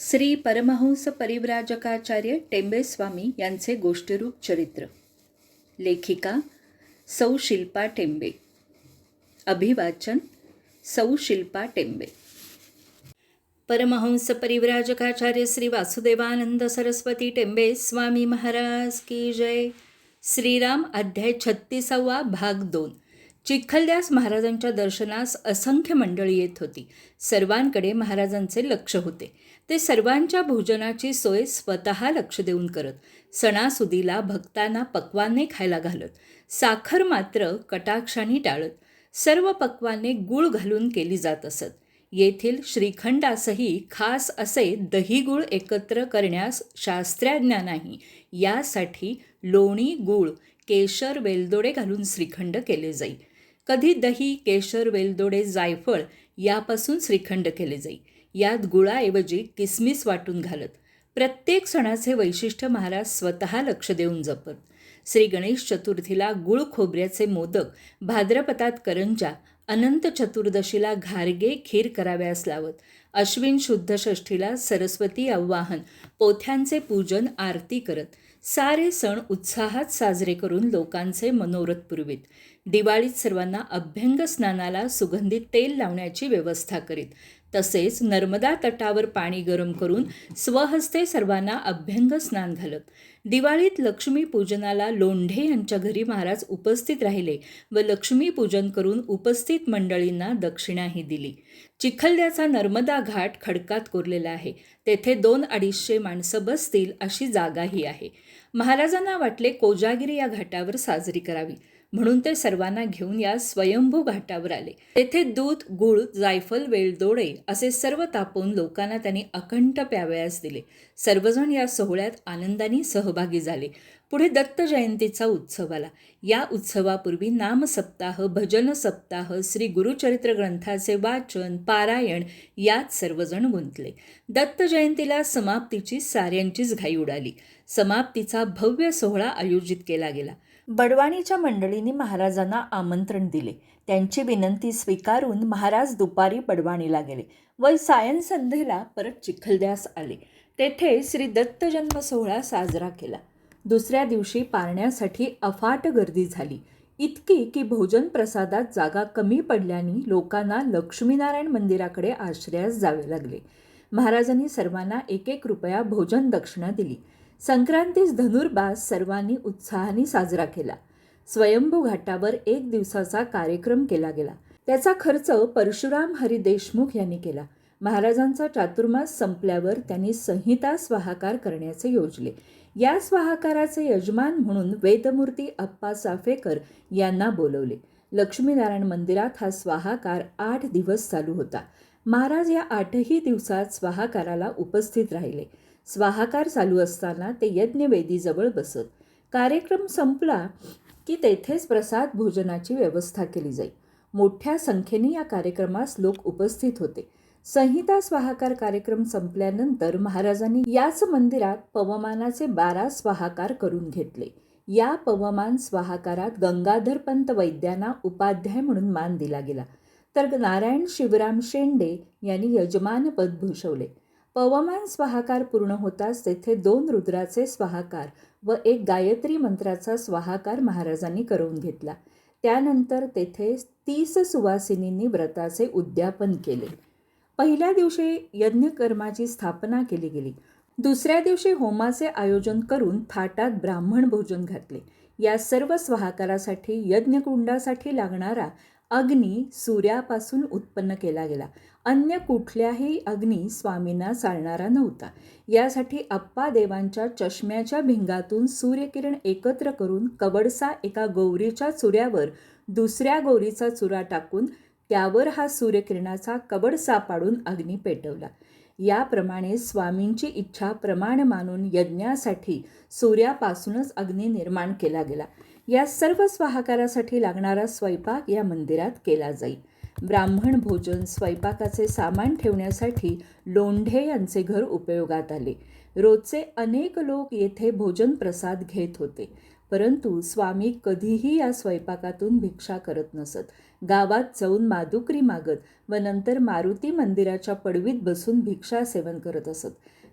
श्री परमहंस परिव्राजकाचार्य टेंबे स्वामी यांचे गोष्टीरूप चरित्र. लेखिका सौ शिल्पा टेंबे. अभिवाचन सौ शिल्पा टेंबे. परमहंस परिव्राजकाचार्य श्री वासुदेवानंद सरस्वती टेंबे स्वामी महाराज की जय. श्रीराम अध्याय 36 भाग 2. चिखलदास महाराजांच्या दर्शनास असंख्य मंडळी येत होती. सर्वांकडे महाराजांचे लक्ष होते. ते सर्वांच्या भोजनाची सोय स्वतः लक्ष देऊन करत. सणासुदीला भक्तांना पक्वान्ने खायला घालत. साखर मात्र कटाक्षाने टाळत. सर्व पक्वान्ने गूळ घालून केली जात असत. येथील श्रीखंडासही खास असे दही गूळ एकत्र करण्यास शास्त्रज्ञ नाही. यासाठी लोणी, गूळ, केशर, वेलदोडे घालून श्रीखंड केले जाई. कधी दही, केशर, वेलदोडे, जायफळ यापासून श्रीखंड केले जाई. यात गुळाऐवजी किसमिस वाटून घालत. प्रत्येक सणाचे वैशिष्ट्य महाराज स्वतः लक्ष देऊन जपत. श्री गणेश चतुर्थीला गुळ खोबऱ्याचे मोदक, भाद्रपदात करंजा, अनंत चतुर्दशीला घारगे खीर कराव्यास लावत. अश्विन शुद्ध षष्ठीला सरस्वती आवाहन, पोथ्यांचे पूजन, आरती करत. सारे सण उत्साहात साजरे करून लोकांचे मनोरथ पुरवीत. दिवाळीत सर्वांना अभ्यंग स्नानाला सुगंधित तेल लावण्याची व्यवस्था करीत. तसेच नर्मदा तटावर पाणी गरम करून स्वहस्ते सर्वांना अभ्यंग स्नान घालत. दिवाळीत लक्ष्मी पूजनाला लोंढे यांच्या घरी महाराज उपस्थित राहिले व लक्ष्मी पूजन करून उपस्थित मंडळींना दक्षिणाही दिली. चिखलद्याचा नर्मदा घाट खडकात कोरलेला आहे. तेथे 200-250 माणसं बसतील अशी जागाही आहे. महाराजांना वाटले कोजागिरी या घाटावर साजरी करावी, म्हणून ते सर्वांना घेऊन या स्वयंभू घाटावर आले. तेथे दूध, गूळ, जायफळ, वेलदोडे असे सर्व तापवून लोकांना त्यांनी अखंड प्यावयास दिले. सर्वजण या सोहळ्यात आनंदाने सहभागी झाले. पुढे दत्त जयंतीचा उत्सव आला. या उत्सवापूर्वी नामसप्ताह, भजन सप्ताह, श्री गुरुचरित्र ग्रंथाचे वाचन, पारायण यात सर्वजण गुंतले. दत्त जयंतीला समाप्तीची साऱ्यांचीच घाई उडाली. समाप्तीचा भव्य सोहळा आयोजित केला गेला. बडवाणीच्या मंडळींनी महाराजांना आमंत्रण दिले. त्यांची विनंती स्वीकारून महाराज दुपारी बडवाणीला गेले व सायंसंध्येला परत चिखलद्यास आले. तेथे श्री दत्त जन्म सोहळा साजरा केला. दुसऱ्या दिवशी पारण्यासाठी अफाट गर्दी झाली. इतकी की भोजन प्रसादात जागा कमी पडल्याने लोकांना लक्ष्मीनारायण मंदिराकडे आश्रयास जावे लागले. महाराजांनी सर्वांना 1-1 रुपया भोजन दक्षिणा दिली. संक्रांतीस धनुर्मास सर्वांनी उत्साहाने साजरा केला. स्वयंभू घाटावर 1 दिवसाचा कार्यक्रम केला गेला. त्याचा खर्च परशुराम हरी देशमुख यांनी केला. महाराजांचा चातुर्मास संपल्यावर त्यांनी संहिता स्वाहाकार करण्याचे योजले. या स्वाहाकाराचे यजमान म्हणून वेदमूर्ती अप्पा चाफेकर यांना बोलवले. लक्ष्मीनारायण मंदिरात हा स्वाहाकार 8 दिवस चालू होता. महाराज या 8ही दिवसात स्वाहाकाराला उपस्थित राहिले. स्वाहाकार चालू असताना ते यज्ञवेदीजवळ बसत. कार्यक्रम संपला की तेथेच प्रसाद भोजनाची व्यवस्था केली जाई. मोठ्या संख्येने या कार्यक्रमास लोक उपस्थित होते. संहिता स्वाहाकार कार्यक्रम संपल्यानंतर महाराजांनी याच मंदिरात पवमानाचे 12 स्वाहाकार करून घेतले. या पवमान स्वाहाकारात गंगाधरपंत वैद्यांना उपाध्याय म्हणून मान दिला गेला, तर नारायण शिवराम शेंडे यांनी यजमानपद भूषवले. पवमान स्वाहाकार पूर्ण होताच तेथे 2 रुद्राचे स्वाहाकार व 1 गायत्री मंत्राचा स्वाहाकार महाराजांनी करून घेतला. त्यानंतर तेथे 30 सुवासिनींनी व्रताचे उद्यापन केले. पहिल्या दिवशी यज्ञकर्माची स्थापना केली गेली. दुसऱ्या दिवशी होमाचे आयोजन करून थाटात ब्राह्मण भोजन घातले. या सर्व स्वाहाकारासाठी यज्ञकुंडासाठी लागणारा अग्नी सूर्यापासून उत्पन्न केला गेला. अन्य कुठल्याही अग्नी स्वामींना चालणारा नव्हता. यासाठी अप्पा देवांच्या चष्म्याच्या भिंगातून सूर्यकिरण एकत्र करून कवडसा एका गौरीच्या चुऱ्यावर दुसऱ्या गौरीचा चुरा टाकून त्यावर हा सूर्यकिरणाचा कवडसा पाडून अग्नी पेटवला. याप्रमाणे स्वामींची इच्छा प्रमाण मानून यज्ञासाठी सूर्यापासूनच अग्नी निर्माण केला गेला. या सर्व स्वाहाकारासाठी लागणारा स्वयंपाक या मंदिरात केला जाई. ब्राह्मण भोजन, स्वयंपाकाचे सामान ठेवण्यासाठी लोंढे यांचे घर उपयोगात आले. रोजचे अनेक लोक येथे भोजन प्रसाद घेत होते. परंतु स्वामी कधीही या स्वयंपाकातून भिक्षा करत नसत. गावात जाऊन मादुकरी मागत व नंतर मारुती मंदिराच्या पडवीत बसून भिक्षा सेवन करत असत.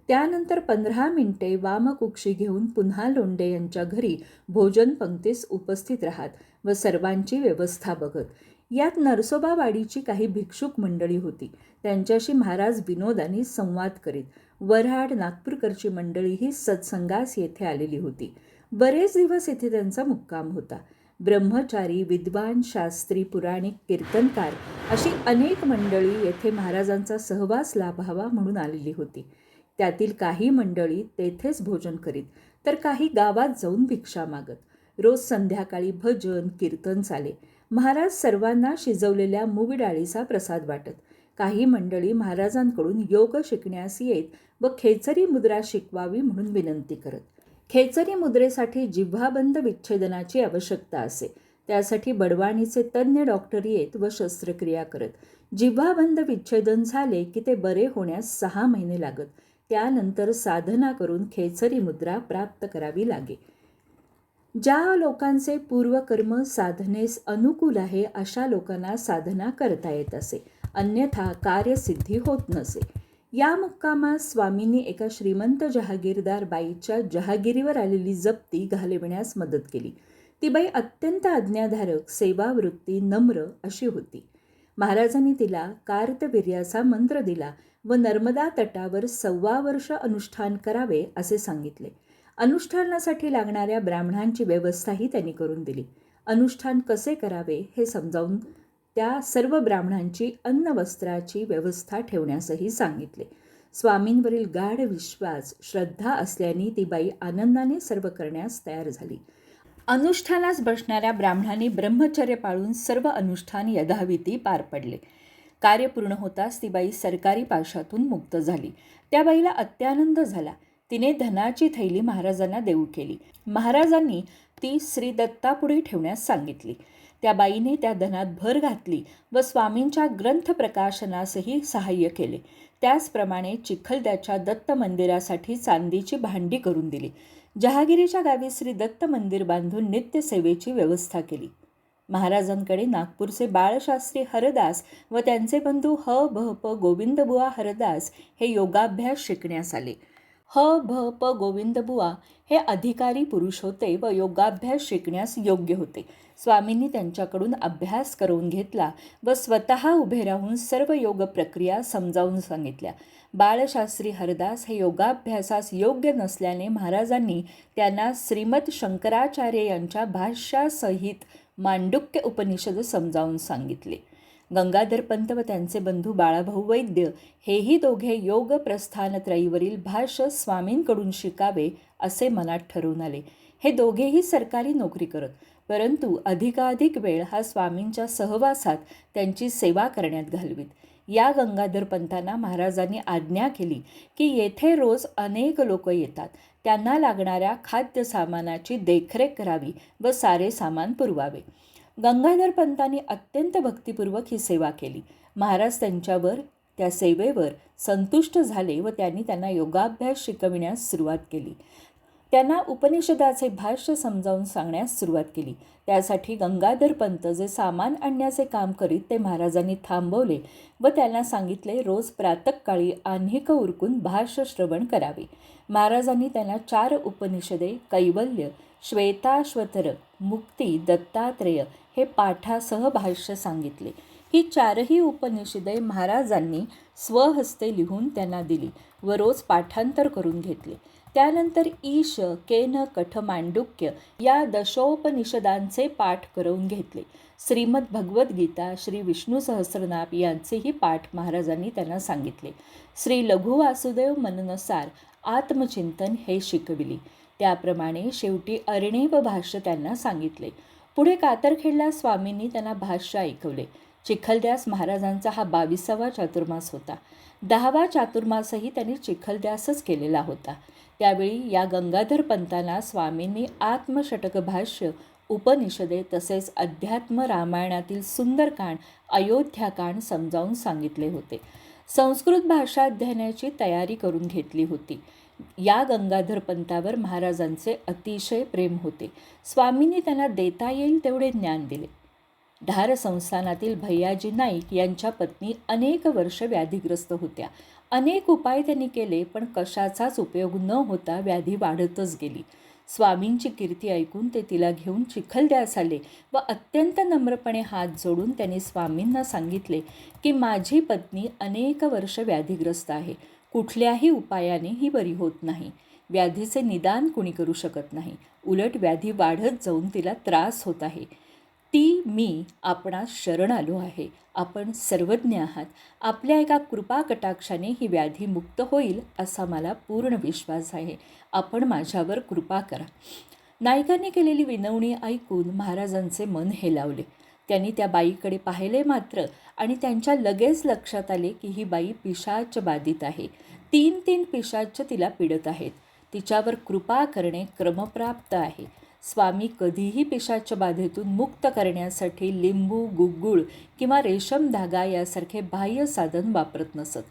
त्यानंतर 15 मिनिटे वामकुक्षी घेऊन पुन्हा लोंढे यांच्या घरी भोजन पंक्तीस उपस्थित राहत व सर्वांची व्यवस्था बघत. यात नरसोबावाडीची काही भिक्षुक मंडळी होती. त्यांच्याशी महाराज विनोदाने संवाद करीत. वऱ्हाड नागपूरकरची मंडळीही सत्संगास येथे आलेली होती. बरेच दिवस येथे त्यांचा मुक्काम होता. ब्रह्मचारी, विद्वान, शास्त्री, पुराणिक, कीर्तनकार अशी अनेक मंडळी येथे महाराजांचा सहवास लाभावा म्हणून आलेली होती. त्यातील काही मंडळी तेथेच भोजन करीत तर काही गावात जाऊन भिक्षा मागत. रोज संध्याकाळी भजन कीर्तन चाले. महाराज सर्वांना शिजवलेल्या मूग डाळीचा प्रसाद वाटत. काही मंडळी महाराजांकडून योग शिकण्यास येत व खेचरी मुद्रा शिकवावी म्हणून विनंती करत. खेचरी मुद्रेसाठी जिव्हाबंद विच्छेदनाची आवश्यकता असे. त्यासाठी बडवाणीचे तज्ज्ञ डॉक्टर येत व शस्त्रक्रिया करत. जिव्हाबंद विच्छेदन झाले की ते बरे होण्यास 6 महिने लागत. त्यानंतर साधना करून खेचरी मुद्रा प्राप्त करावी लागे. ज्या लोकांचे पूर्वकर्म साधनेस अनुकूल आहे अशा लोकांना साधना करता येत असे, अन्यथा कार्यसिद्धी होत नसे. या मुक्कामात स्वामींनी एका श्रीमंत जहागीरदार बाईच्या जहागिरीवर आलेली जप्ती घालविण्यास मदत केली. ती बाई अत्यंत आज्ञाधारक, सेवावृत्ती, नम्र अशी होती. महाराजांनी तिला कार्तवीर्याचा मंत्र दिला व नर्मदा तटावर 1.25 वर्ष अनुष्ठान करावे असे सांगितले. अनुष्ठानासाठी लागणाऱ्या ब्राह्मणांची व्यवस्थाही त्यांनी करून दिली. अनुष्ठान कसे करावे हे समजावून त्या सर्व ब्राह्मणांची अन्न वस्त्राची व्यवस्था ठेवण्यासही सांगितले. स्वामींवरील गाढ विश्वास, श्रद्धा असल्याने ती बाई आनंदाने सर्व करण्यास तयार झाली. अनुष्ठानास बसणाऱ्या ब्राह्मणांनी ब्रह्मचर्य पाळून सर्व अनुष्ठान यथाविधी पार पडले. कार्य पूर्ण होताच ती बाई सरकारी पाशातून मुक्त झाली. त्या बाईला अत्यानंद झाला. तिने धनाची थैली महाराजांना देऊ केली. महाराजांनी ती श्री दत्तापुढे ठेवण्यास सांगितली. त्या बाईने त्या धनात भर घातली व स्वामींच्या ग्रंथ प्रकाशनासही सहाय्य केले. त्याचप्रमाणे चिखलद्याच्या दत्त मंदिरासाठी चांदीची भांडी करून दिली. जहागिरीच्या गावी श्री दत्त मंदिर बांधून नित्यसेवेची व्यवस्था केली. महाराजांकडे नागपूरचे बाळशास्त्री हरदास व त्यांचे बंधू ह.भ.प. गोविंदबुवा हरदास हे योगाभ्यास शिकण्यास आले. ह.भ.प. गोविंदबुवा हे अधिकारी पुरुष होते व योगाभ्यास शिकण्यास योग्य होते. स्वामींनी त्यांच्याकडून अभ्यास करून घेतला व स्वतः उभे राहून सर्व योग प्रक्रिया समजावून सांगितल्या. बाळशास्त्री हरदास हे योगाभ्यासास योग्य नसल्याने महाराजांनी त्यांना श्रीमद शंकराचार्य यांच्या भाष्यासहित मांडुक्य उपनिषद समजावून सांगितले. गंगाधर पंत व त्यांचे बंधू बाळाभाऊ वैद्य हेही दोघे योग प्रस्थानत्रयीवरील भाष्य स्वामींकडून शिकावे असे मनात ठरवून आले. हे दोघेही सरकारी नोकरी करत, परंतु अधिकाधिक वेळ हा स्वामींच्या सहवासात त्यांची सेवा करण्यात घालवीत. या गंगाधर पंतांना महाराजांनी आज्ञा केली की येथे रोज अनेक लोक येतात, त्यांना लागणाऱ्या खाद्य सामानाची देखरेख करावी व सारे सामान पुरवावे. गंगाधर पंतांनी अत्यंत भक्तिपूर्वक ही सेवा केली. महाराज त्यांच्यावर, त्या सेवेवर संतुष्ट झाले व त्यांना योगाभ्यास शिकविण्यास सुरुवात केली. त्यांना उपनिषदाचे भाष्य समजावून सांगण्यास सुरुवात केली. त्यासाठी गंगाधर पंत जे सामान आणण्याचे काम करीत ते महाराजांनी थांबवले व त्यांना सांगितले रोज प्रातःकाळी आन्हिक उरकून भाष्य श्रवण करावे. महाराजांनी त्यांना 4 उपनिषदे कैवल्य, श्वेताश्वतर, मुक्ती, दत्तात्रेय हे पाठासह भाष्य सांगितले. ही 4ही उपनिषदे महाराजांनी स्वहस्ते लिहून त्यांना दिली व रोज पाठांतर करून घेतले. त्यानंतर ईश, केन, कठ, मांडुक्य या दशोपनिषदांचे पाठ करवून घेतले. श्रीमद भगवद्गीता, श्री विष्णू सहस्रनाम यांचेही पाठ महाराजांनी त्यांना सांगितले. श्री लघु वासुदेव मननसार आत्मचिंतन हे शिकविली. त्याप्रमाणे शेवटी अरणेव भाष्य त्यांना सांगितले. पुढे कातरखेडला स्वामींनी त्यांना भाष्य ऐकवले. चिखलद्यास महाराजांचा हा 22वा चातुर्मास होता. 10वा चातुर्मासही त्यांनी चिखलद्यासच केलेला होता. त्यावेळी या गंगाधर पंतांना स्वामींनी आत्मषटक भाष्य, उपनिषदे तसेच अध्यात्म रामायणातील सुंदरकांड, अयोध्याकांड समजावून सांगितले होते. संस्कृत भाषा अध्ययनाची तयारी करून घेतली होती. या गंगाधर पंतावर महाराजांचे अतिशय प्रेम होते. स्वामींनी त्यांना देता येईल तेवढे ज्ञान दिले. धार संस्थानातील भैयाजी नाईक यांच्या पत्नी अनेक वर्ष व्याधीग्रस्त होत्या. अनेक उपाय त्यांनी केले, पण कशाचाच उपयोग न होता व्याधी वाढतच गेली. स्वामींची कीर्ती ऐकून ते तिला घेऊन चिखलद्यास आले व अत्यंत नम्रपणे हात जोडून त्यांनी स्वामींना सांगितले की माझी पत्नी अनेक वर्ष व्याधीग्रस्त आहे. कुठल्याही उपायाने ही बरी होत नाही. व्याधीचे निदान कुणी करू शकत नाही. उलट व्याधी वाढत जाऊन तिला त्रास होत आहे. ती मी आपणास शरण आलो आहे. आपण सर्वज्ञ आहात. आपल्या एका कृपा कटाक्षाने ही व्याधी मुक्त होईल असा मला पूर्ण विश्वास आहे. आपण माझ्यावर कृपा करा. नायकांनी केलेली विनवणी ऐकून महाराजांचे मन हेलावले. त्यांनी त्या बाईकडे पाहिले मात्र आणि त्यांच्या लगेच लक्षात आले की ही बाई पिशाच बाधित आहे. 3 पिशाच तिला पीडत आहेत. तिच्यावर कृपा करणे क्रमप्राप्त आहे. स्वामी कधीही पिशाच बाधेतून मुक्त करण्यासाठी लिंबू, गुग्गुळ किंवा रेशम धागा यासारखे बाह्य साधन वापरत नसत.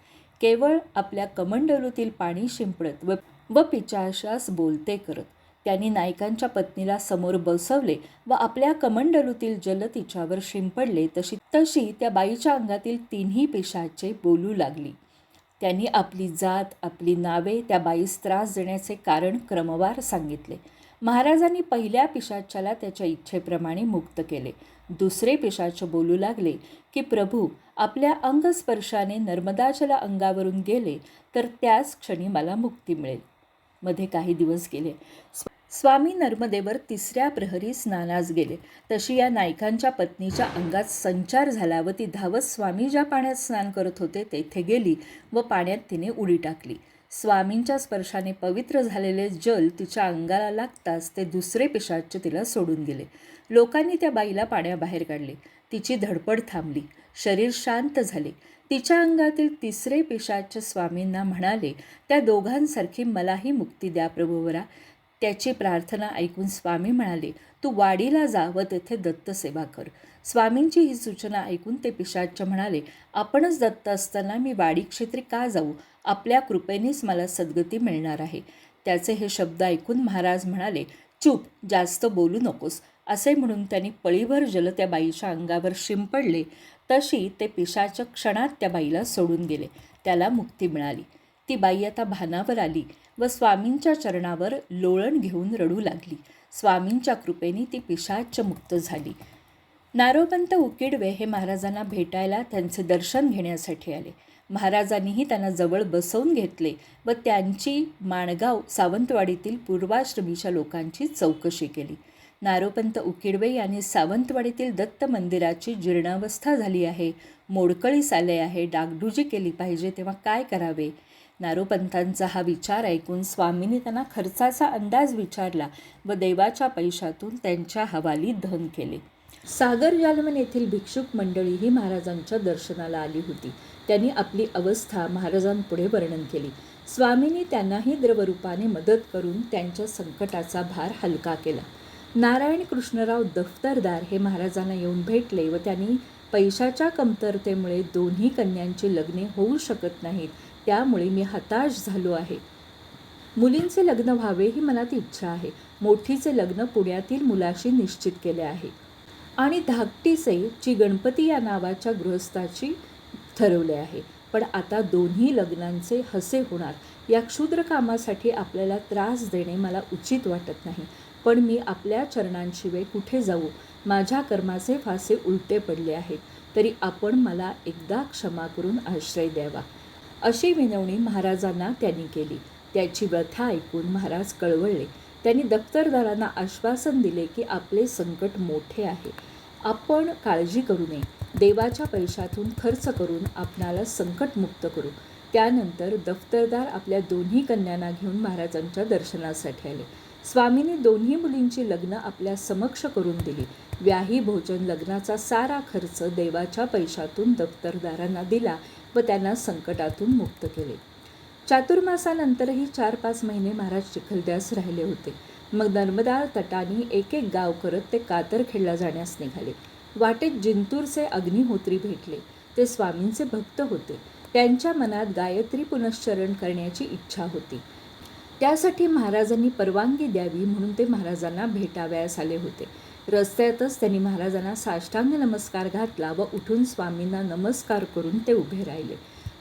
केवळ आपल्या कमंडलूतील पाणी शिंपडत व पिशाचास बोलते करत. त्यांनी नायकांच्या पत्नीला समोर बसवले व आपल्या कमंडलूतील जल तिच्यावर शिंपडले. तशी त्या बाईच्या अंगातील 3ही पिशाचे बोलू लागली. त्यांनी आपली जात, आपली नावे त्या बाईस त्रास देण्याचे कारण क्रमवार सांगितले. महाराजांनी पहिल्या पिशाच्याला त्याच्या इच्छेप्रमाणे मुक्त केले. दुसरे पिशाच बोलू लागले की प्रभू, आपल्या अंगस्पर्शाने नर्मदाजल अंगावरून गेले तर त्याच क्षणी मला मुक्ती मिळेल. मध्ये काही दिवस गेले. स्वामी नर्मदेवर 3ऱ्या प्रहरी स्नानास गेले. तशी या नायकांच्या पत्नीच्या अंगात संचार झाला व ती धावत स्वामी ज्या पाण्यात स्नान करत होते तेथे गेली व पाण्यात तिने उडी टाकली. स्वामींच्या स्पर्शाने पवित्र झालेले जल तिच्या अंगाला लागताच ते दुसरे पिशाच तिला सोडून गेले. लोकांनी त्या बाईला पाण्याबाहेर काढले. तिची धडपड थांबली. शरीर शांत झाले. तिच्या अंगातील 3रे पिशाच स्वामींना म्हणाले, त्या दोघांसारखी मलाही मुक्ती द्या प्रभुवरा. त्याची प्रार्थना ऐकून स्वामी म्हणाले, तू वाडीला जा व तेथे दत्तसेवा कर. स्वामींची ही सूचना ऐकून ते पिशाच म्हणाले, आपणच दत्त असताना मी वाडी क्षेत्री का जाऊ? आपल्या कृपेनेच मला सद्गती मिळणार आहे. त्याचे हे शब्द ऐकून महाराज म्हणाले, चूप, जास्त बोलू नकोस. असे म्हणून त्यांनी पळीभर जल त्या बाईच्या अंगावर शिंपडले. तशी ते पिशाच क्षणात त्या बाईला सोडून गेले. त्याला मुक्ती मिळाली. ती बाई आता भानावर आली व स्वामींच्या चरणावर लोळण घेऊन रडू लागली. स्वामींच्या कृपेने ती पिशाच मुक्त झाली. नारोपंत उकिडवे हे महाराजांना भेटायला त्यांचे दर्शन घेण्यासाठी आले. महाराजांनीही त्यांना जवळ बसवून घेतले व त्यांची माणगाव सावंतवाडीतील पूर्वाश्रमीच्या लोकांची चौकशी केली. नारोपंत उकिडवे यांनी सावंतवाडीतील दत्त मंदिराची जीर्णावस्था झाली आहे, मोडकळीस आले आहे, डागडुजी केली पाहिजे, तेव्हा काय करावे? नारोपंतांचा हा विचार ऐकून स्वामींनी त्यांना खर्चाचा अंदाज विचारला व देवाच्या पैशातून त्यांच्या हवाली धन केले. सागर जालवन येथील भिक्षुक मंडळीही महाराजांच्या दर्शनाला आली होती. त्यांनी आपली अवस्था महाराजांपुढे वर्णन केली. स्वामींनी त्यांनाही द्रवरूपाने मदत करून त्यांच्या संकटाचा भार हलका केला. नारायण कृष्णराव दफ्तरदार हे महाराजांना येऊन भेटले व त्यांनी पैशाच्या कमतरतेमुळे 2ही कन्यांची लग्ने होऊ शकत नाहीत, त्यामुळे मी हताश झालो आहे. मुलींचे लग्न व्हावे ही मनात इच्छा आहे. मोठीचे लग्न पुण्यातील मुलाशी निश्चित केले आहे आणि धाकटीचे ची गणपती या नावाच्या गृहस्थाची ठरवले आहे. पण आता 2ही लग्नांचे हसे होणार. या क्षुद्र कामासाठी आपल्याला त्रास देणे मला उचित वाटत नाही. पण मी आपल्या चरणांशिवाय कुठे जाऊ? माझ्या कर्माचे फासे उलटे पडले आहेत. तरी आपण मला एकदा क्षमा करून आश्रय द्यावा. अशी विनवणी महाराजांना त्यांनी केली. त्याची व्यथा ऐकून महाराज कळवळले. त्यांनी दफ्तरदारांना आश्वासन दिले की आपले संकट मोठे आहे. आपण काळजी करू नये. देवाच्या पैशातून खर्च करून आपणाला संकटमुक्त करू. त्यानंतर दफ्तरदार आपल्या 2ही कन्यांना घेऊन महाराजांच्या दर्शनासाठी आले. स्वामींनी 2ही मुलींची लग्न आपल्या समक्ष करून दिली. व्याही भोजन लग्नाचा सारा खर्च देवाच्या पैशातून दफ्तरदारांना दिला व त्यांना संकटातून मुक्त केले. चातुर्मासानंतरही 4-5 महिने महाराज चिखलद्यास राहिले होते. मग नर्मदा तटानी एक गाव करत ते कातरखेडला जाण्यास निघाले. वाटेत जिंतूरचे अग्निहोत्री भेटले. ते स्वामींचे भक्त होते. त्यांच्या मनात गायत्री पुनश्चरण करण्याची इच्छा होती. त्यासाठी महाराजांनी परवानगी द्यावी म्हणून ते महाराजांना भेटावयास आले होते. रस्त्यातच त्यांनी महाराजांना साष्टांग नमस्कार घातला व उठून स्वामींना नमस्कार करून ते उभे राहिले.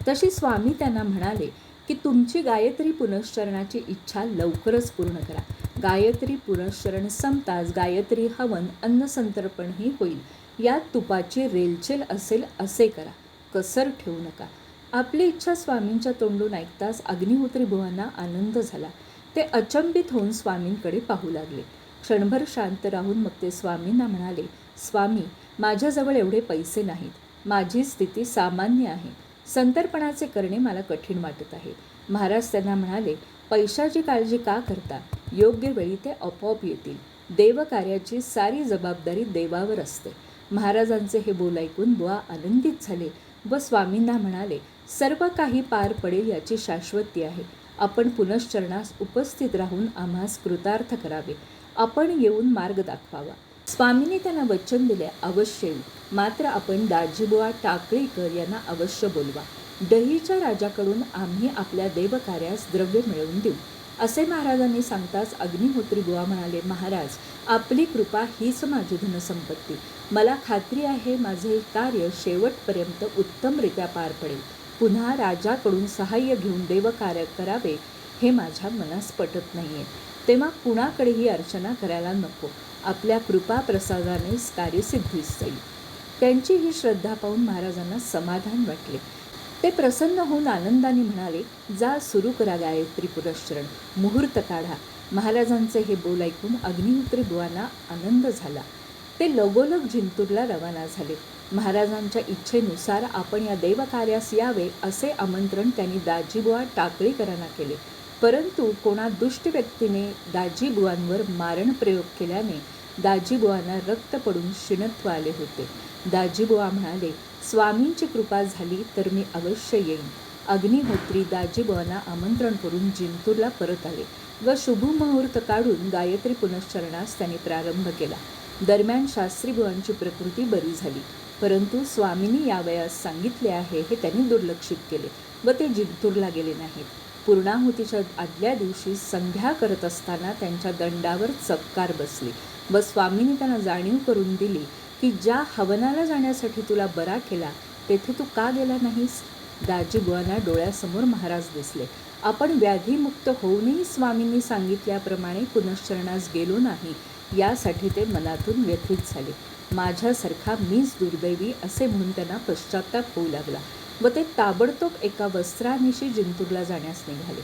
तशी स्वामी त्यांना म्हणाले की तुमची गायत्री पुनश्चरणाची इच्छा लवकरच पूर्ण करा. गायत्री पुनश्चरण संपताच गायत्री हवन अन्नसंतर्पणही होईल. यात तुपाची रेलचेल असेल असे करा, कसर ठेवू नका. आपली इच्छा स्वामींच्या तोंडून ऐकताच अग्निहोत्री बुवांना आनंद झाला. ते अचंबित होऊन स्वामींकडे पाहू लागले. क्षणभर शांत राहून मग ते स्वामींना म्हणाले, स्वामी, माझ्याजवळ एवढे पैसे नाहीत. माझी स्थिती सामान्य आहे. संतर्पणाचे करणे मला कठीण वाटत आहे. महाराज त्यांना म्हणाले, पैशाची काळजी का करता? योग्य वेळी ते आपोआप येतील. देवकार्याची सारी जबाबदारी देवावर असते. महाराजांचे हे बोल ऐकून बुवा आनंदित झाले व स्वामींना म्हणाले, सर्व काही पार पडेल याची शाश्वती आहे. आपण पुनश्चरणास उपस्थित राहून आम्हास कृतार्थ करावे. आपण येऊन मार्ग दाखवावा. स्वामींनी त्यांना वचन दिले, अवश्य येईल. मात्र आपण दाजीबुवा टाकळीकर यांना अवश्य बोलवा. डहीच्या राजाकडून आम्ही आपल्या देवकार्यास द्रव्य मिळवून देऊ. असे महाराजांनी सांगताच अग्निहोत्री बुवा म्हणाले, महाराज, आपली कृपा हीच माझी धनसंपत्ती. मला खात्री आहे माझे कार्य शेवटपर्यंत उत्तमरित्या पार पडेल. पुन्हा राजाकडून सहाय्य घेऊन देवकार्य करावे हे माझ्या मनास पटत नाही आहे. तेव्हा कुणाकडेही अर्चना करायला नको. आपल्या कृपा प्रसादानेच कार्यसिद्धीस जाईल. त्यांची ही श्रद्धा पाहून महाराजांना समाधान वाटले. ते प्रसन्न होऊन आनंदाने म्हणाले, जा सुरू करा गायत्री पुनश्चरण, मुहूर्त काढा. महाराजांचे हे बोल ऐकून अग्निहोत्री बुवांना आनंद झाला. ते लगोलग जिंतूरला रवाना झाले. महाराजांच्या इच्छेनुसार आपण या देवकार्यास यावे असे आमंत्रण त्यांनी दाजीबुवा टाकळीकरांना केले. परंतु कोणा दुष्ट व्यक्तीने दाजीबुवांवर मारण प्रयोग केल्याने दाजीबुवांना रक्त पडून शिणत्व आले होते. दाजीबुवा म्हणाले, स्वामींची कृपा झाली तर मी अवश्य येईन. अग्निहोत्री दाजीबुवांना आमंत्रण करून जिंतूरला परत आले व शुभ मुहूर्त काढून गायत्री पुनश्चरणास त्यांनी प्रारंभ केला. दरम्यान शास्त्रीबुवांची प्रकृती बरी झाली. परंतु स्वामींनी यावयास सांगितले आहे हे त्यांनी दुर्लक्षित केले व ते जिंतूरला गेले नाहीत. पूर्णाहुतीच्या आदल्या दिवशी संध्या करत असताना त्यांच्या दंडावर चपकार बसली व स्वामींनी त्यांना जाणीव करून दिली की ज्या हवनाला जाण्यासाठी तुला बरा केला तेथे तू का गेला नाहीस? दाजीबुवांना डोळ्यासमोर महाराज दिसले. आपण व्याधीमुक्त होऊनही स्वामींनी सांगितल्याप्रमाणे पुनश्चरणास गेलो नाही यासाठी ते मनातून व्यथित झाले. माझ्यासारखा मीच दुर्दैवी असे म्हणून त्यांना पश्चाताप होऊ लागला व ते ताबडतोब एका वस्त्रानिशी जिंतूरला जाण्यास निघाले.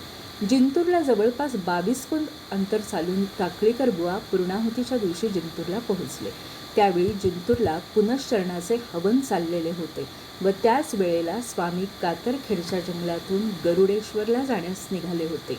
जिंतूरला जवळपास 22 कोस अंतर चालून टाकळीकर बुवा पूर्णाहुतीच्या दिवशी जिंतूरला पोहोचले. त्यावेळी जिंतूरला पुनश्चरणाचे हवन चाललेले होते व त्याच वेळेला स्वामी कातरखेडच्या जंगलातून गरुडेश्वरला जाण्यास निघाले होते.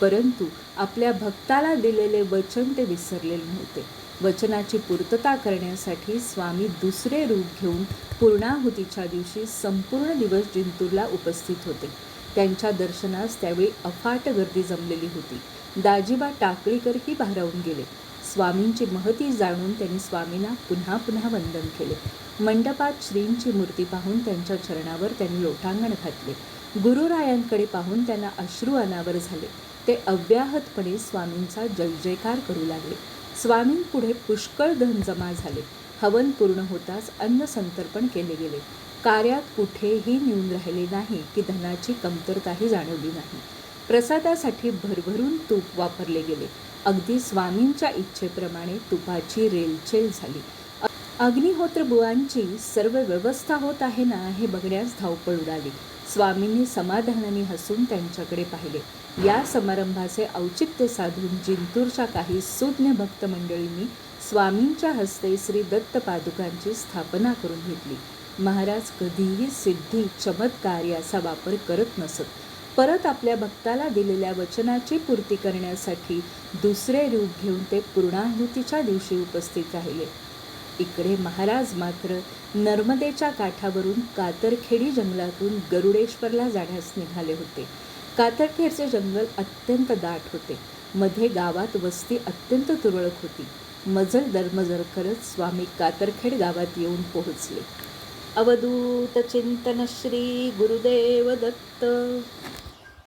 परंतु आपल्या भक्ताला दिलेले वचन ते विसरलेले नव्हते. वचनाची पूर्तता करण्यासाठी स्वामी दुसरे रूप घेऊन पूर्णाहुतीच्या दिवशी संपूर्ण दिवस जिंतूरला उपस्थित होते. त्यांच्या दर्शनास त्यावेळी अफाट गर्दी जमलेली होती. दाजीबा टाकळीकरही भारावून गेले. स्वामींची महती जाणून त्यांनी स्वामींना पुन्हा पुन्हा वंदन केले. मंडपात श्रींची मूर्ती पाहून त्यांच्या चरणावर त्यांनी लोटांगण घातले. गुरुरायांकडे पाहून त्यांना अश्रू अनावर झाले. ते अव्याहतपणे स्वामींचा जयजयकार करू लागले. स्वामींपुढे पुष्कळ धन जमा झाले. हवन पूर्ण होताच अन्न संतर्पण केले गेले. कार्यात कुठेही नेऊन राहिले नाही की धनाची कमतरताही जाणवली नाही. प्रसादासाठी भरभरून तूप वापरले गेले. अगदी स्वामींच्या इच्छेप्रमाणे तुपाची रेलचेल झाली. अग्निहोत्र बुवांची सर्व व्यवस्था होत आहे ना हे बघण्यास धावपळ उडाली. स्वामींनी समाधानाने हसून त्यांच्याकडे पाहिले. या समारंभाचे औचित्य साधून जिंतूरच्या काही सुज्ञ भक्त मंडळींनी स्वामींच्या हस्ते श्री दत्त पादुकांची स्थापना करून घेतली. महाराज कधीही सिद्धी चमत्कार याचा वापर करत नसत. परत आपल्या भक्ताला दिलेल्या वचनाची पूर्ती करण्यासाठी दुसरे रूप घेऊन ते पूर्णाहुतीच्या दिवशी उपस्थित राहिले. इकडे महाराज मात्र नर्मदेच्या काठावरून कातरखेडी जंगलातून गरुडेश्वरला जाण्यास निघाले होते. कातरखेडचे जंगल अत्यंत दाट होते. मध्ये गावात वस्ती अत्यंत तुरळक होती. मजल दरमजल करत स्वामी कातरखेड गावात येऊन पोहोचले. अवधूत चिंतन श्री गुरुदेव दत्त.